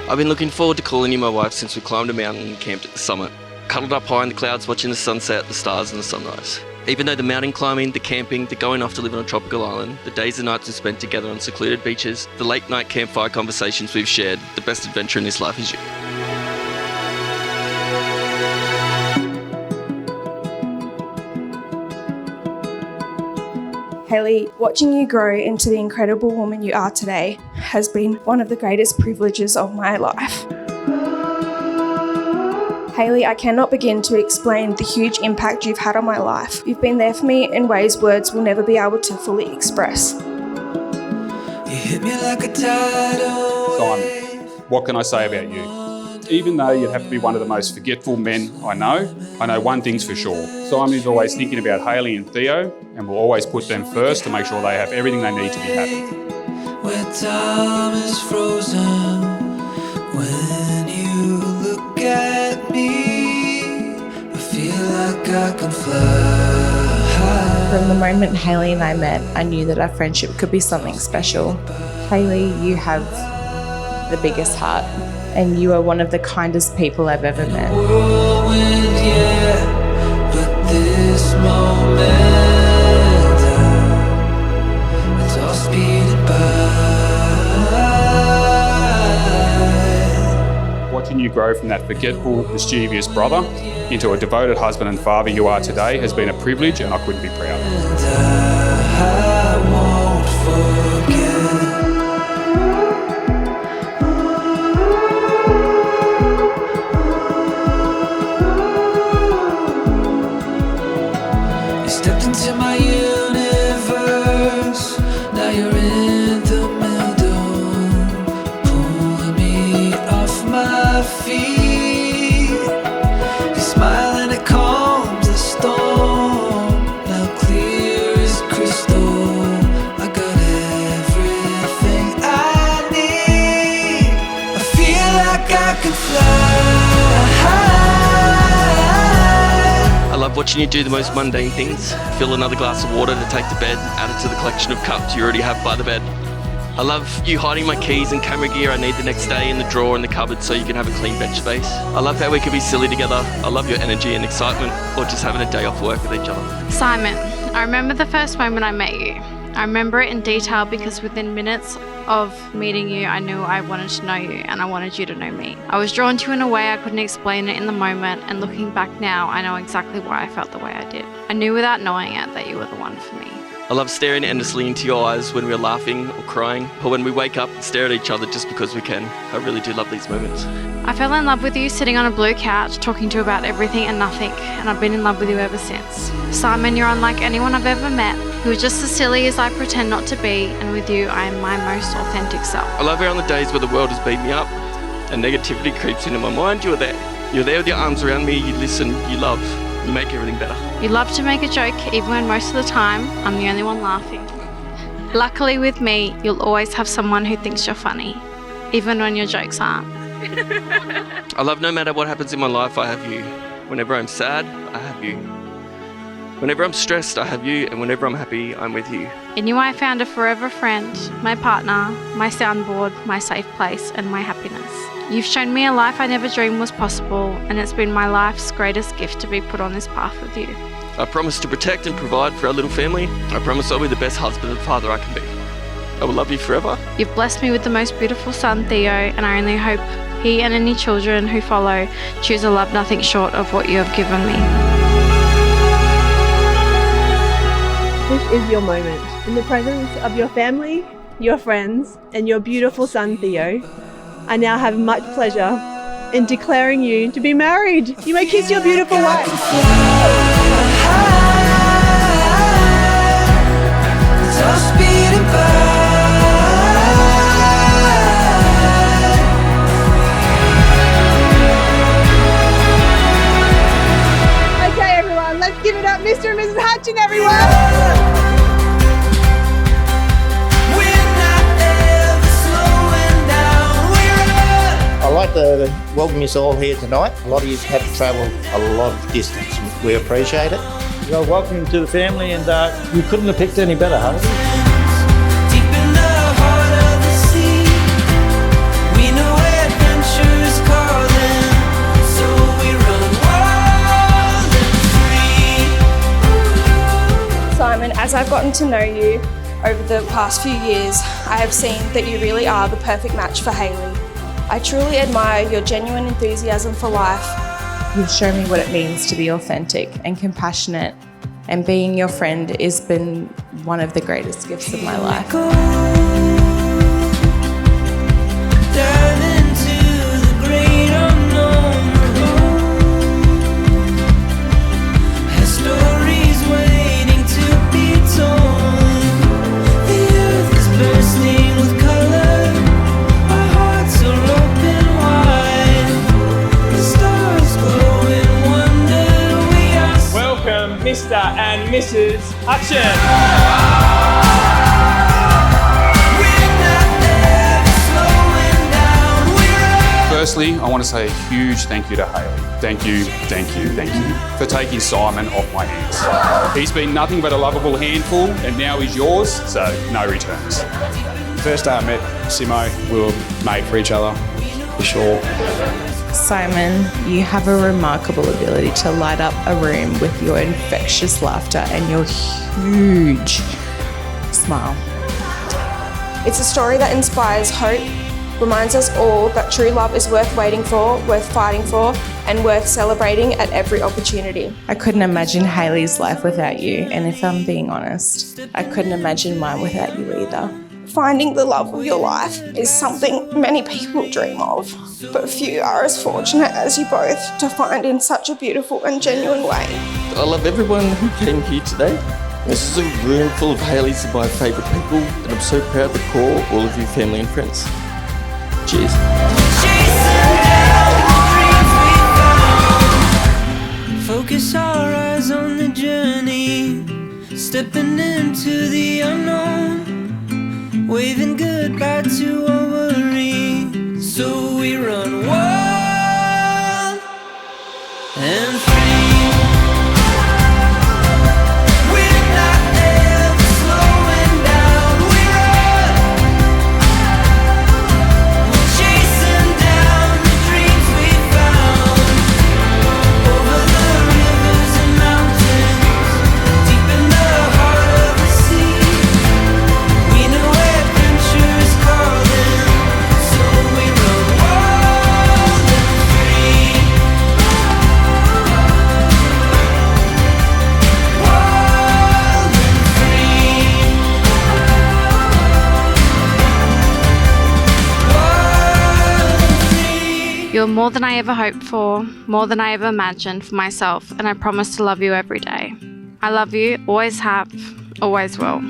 I've been looking forward to calling you my wife since we climbed a mountain and camped at the summit. Cuddled up high in the clouds watching the sunset, the stars and the sunrise. Even though the mountain climbing, the camping, the going off to live on a tropical island, the days and nights we spent together on secluded beaches, the late night campfire conversations we've shared, the best adventure in this life is you. Hayley, watching you grow into the incredible woman you are today has been one of the greatest privileges of my life. Hayley, I cannot begin to explain the huge impact you've had on my life. You've been there for me in ways words will never be able to fully express. You hit me like a tidal wave. Simon, what can I say about you? Even though you'd have to be one of the most forgetful men I know one thing's for sure. Simon is always thinking about Hayley and Theo and will always put them first to make sure they have everything they need to be happy. Where time is frozen, when you look at me, I feel like I can fly. From the moment Hayley and I met, I knew that our friendship could be something special. Hayley, you have the biggest heart, and you are one of the kindest people I've ever met. Whirlwind, yeah, but this moment, it's all speeding by. Watching you grow from that forgetful, mischievous brother into a devoted husband and father you are today has been a privilege, and I couldn't be prouder. And I won't forget. You stepped into my universe, now you're in the middle, pulling me off my feet. Your smile and it calms the storm, now clear as crystal. I got everything I need. I feel like I can fly. I love watching you do the most mundane things. Fill another glass of water to take to bed, add it to the collection of cups you already have by the bed. I love you hiding my keys and camera gear I need the next day in the drawer in the cupboard so you can have a clean bench space. I love how we can be silly together. I love your energy and excitement, or just having a day off work with each other. Simon, I remember the first moment I met you. I remember it in detail because within minutes of meeting you, I knew I wanted to know you and I wanted you to know me. I was drawn to you in a way I couldn't explain it in the moment, and looking back now, I know exactly why I felt the way I did. I knew without knowing it that you were the one for me. I love staring endlessly into your eyes when we're laughing or crying, or when we wake up and stare at each other just because we can. I really do love these moments. I fell in love with you sitting on a blue couch, talking to you about everything and nothing, and I've been in love with you ever since. Simon, you're unlike anyone I've ever met. You're just as silly as I pretend not to be, and with you, I am my most authentic self. I love how on the days where the world has beat me up and negativity creeps into my mind, you're there. You're there with your arms around me, you listen, you love, you make everything better. You love to make a joke, even when most of the time, I'm the only one laughing. Luckily with me, you'll always have someone who thinks you're funny, even when your jokes aren't. I love no matter what happens in my life, I have you. Whenever I'm sad, I have you. Whenever I'm stressed, I have you, and whenever I'm happy, I'm with you. In you I found a forever friend, my partner, my soundboard, my safe place, and my happiness. You've shown me a life I never dreamed was possible, and it's been my life's greatest gift to be put on this path with you. I promise to protect and provide for our little family. I promise I'll be the best husband and father I can be. I will love you forever. You've blessed me with the most beautiful son, Theo, and I only hope he and any children who follow choose a love nothing short of what you have given me. This is your moment. In the presence of your family, your friends, and your beautiful son, Theo, I now have much pleasure in declaring you to be married. You may kiss your beautiful wife. It's all speeding by. Okay, everyone, let's give it up, Mr. and Mrs. Hutchin, everyone. I'd like to welcome you all here tonight. A lot of you have to travel a lot of distance. We appreciate it. Well, welcome to the family, and you couldn't have picked any better, Harvey. Deep in the heart of the sea, we know adventure. I've gotten to know you over the past few years, I have seen that you really are the perfect match for Hayley. I truly admire your genuine enthusiasm for life. You've shown me what it means to be authentic and compassionate, and being your friend has been one of the greatest gifts of my life. Dive into the great unknown. Has stories waiting to be told. The earth is bursting with color. Our hearts are open wide. The stars glow in wonder. We are Welcome, Mr. and Mrs. Hutchin. Firstly, I want to say a huge thank you to Hayley. Thank you for taking Simon off my hands. He's been nothing but a lovable handful, and now he's yours, so no returns. First day I met Simo, we were made for each other, for sure. Simon, you have a remarkable ability to light up a room with your infectious laughter and your huge smile. It's a story that inspires hope, reminds us all that true love is worth waiting for, worth fighting for, and worth celebrating at every opportunity. I couldn't imagine Hayley's life without you, and if I'm being honest, I couldn't imagine mine without you either. Finding the love of your life is something many people dream of, but few are as fortunate as you both to find in such a beautiful and genuine way. I love everyone who came here today. This is a room full of Hayleys and my favourite people, and I'm so proud to call all of you family and friends. Cheers. focus our eyes on the journey, stepping into the unknown, waving goodbye to our worry. So we run wild and free. We're not ever slowing down. We run, chasing down the dreams we found, over the rivers and mountains, deep in the heart of the sea. We know adventure is calling, so we run wild and free. Wild and free. Wild and free. You're more than I ever hoped for, more than I ever imagined for myself, and I promise to love you every day. I love you, always have, always will.